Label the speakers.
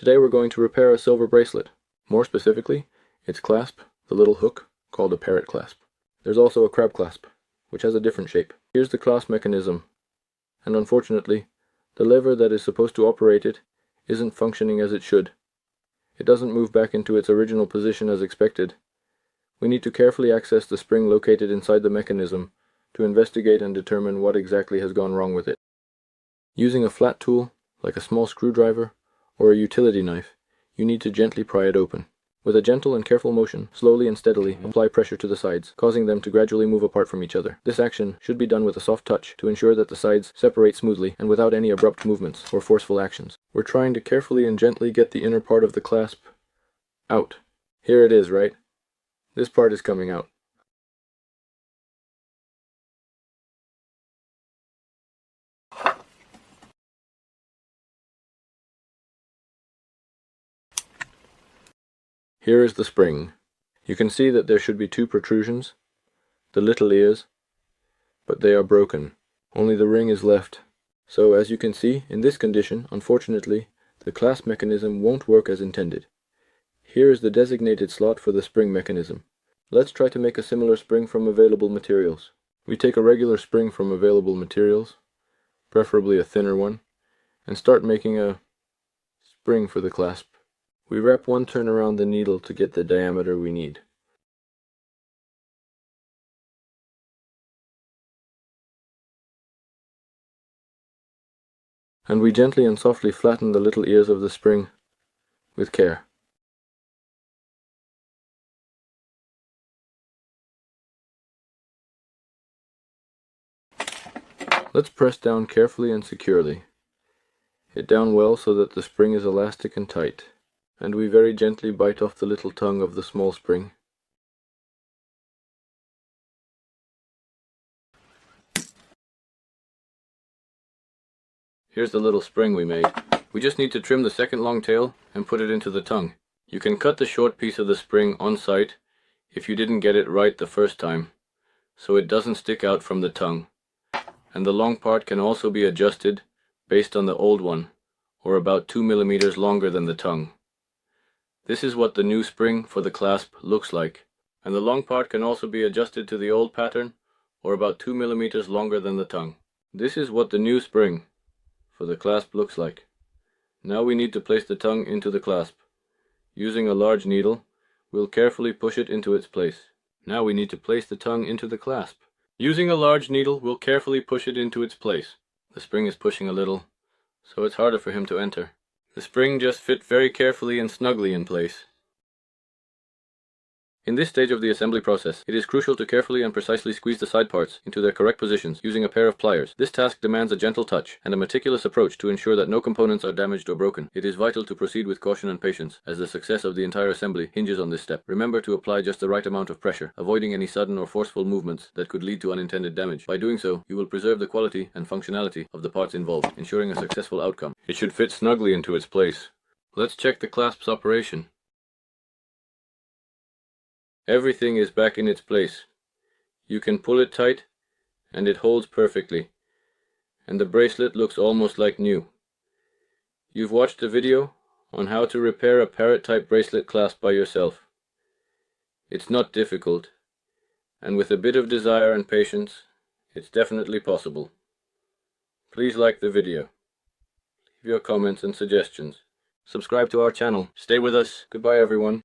Speaker 1: Today we're going to repair a silver bracelet. More specifically, its clasp, the little hook, called a parrot clasp. There's also a crab clasp, which has a different shape. Here's the clasp mechanism, and unfortunately, the lever that is supposed to operate it isn't functioning as it should. It doesn't move back into its original position as expected. We need to carefully access the spring located inside the mechanism to investigate and determine what exactly has gone wrong with it. Using a flat tool, like a small screwdriver or a utility knife, you need to gently pry it open. With a gentle and careful motion, slowly and steadily apply pressure to the sides, causing them to gradually move apart from each other. This action should be done with a soft touch to ensure that the sides separate smoothly and without any abrupt movements or forceful actions. We're trying to carefully and gently get the inner part of the clasp out. Here it is, right? This part is coming out. Here is the spring. You can see that there should be two protrusions, the little ears, but they are broken. Only the ring is left. So as you can see, in this condition, unfortunately, the clasp mechanism won't work as intended. Here is the designated slot for the spring mechanism. Let's try to make a similar spring from available materials. We take a regular spring from available materials, preferably a thinner one, and start making a spring for the clasp. We wrap one turn around the needle to get the diameter we need. And we gently and softly flatten the little ears of the spring with care. Let's press down carefully and securely. Hit down well so that the spring is elastic and tight. And we very gently bite off the little tongue of the small spring. Here's the little spring we made. We just need to trim the second long tail and put it into the tongue. You can cut the short piece of the spring on site if you didn't get it right the first time, so it doesn't stick out from the tongue. And the long part can also be adjusted based on the old one, or about 2 millimeters longer than the tongue. This is what the new spring for the clasp looks like, and the long part can also be adjusted to the old pattern, or about 2 millimeters longer than the tongue. This is what the new spring for the clasp looks like. Now we need to place the tongue into the clasp. Using a large needle, we'll carefully push it into its place. Now we need to place the tongue into the clasp. Using a large needle, we'll carefully push it into its place. The spring is pushing a little, so it's harder for him to enter. The spring just fit very carefully and snugly in place. In this stage of the assembly process, it is crucial to carefully and precisely squeeze the side parts into their correct positions using a pair of pliers. This task demands a gentle touch and a meticulous approach to ensure that no components are damaged or broken. It is vital to proceed with caution and patience, as the success of the entire assembly hinges on this step. Remember to apply just the right amount of pressure, avoiding any sudden or forceful movements that could lead to unintended damage. By doing so, you will preserve the quality and functionality of the parts involved, ensuring a successful outcome. It should fit snugly into its place. Let's check the clasp's operation. Everything is back in its place. You can pull it tight and it holds perfectly, and the bracelet looks almost like new. You've watched a video on how to repair a parrot type bracelet clasp by yourself. It's not difficult, and with a bit of desire and patience, it's definitely possible. Please like the video. Leave your comments and suggestions. Subscribe to our channel. Stay with us. Goodbye everyone.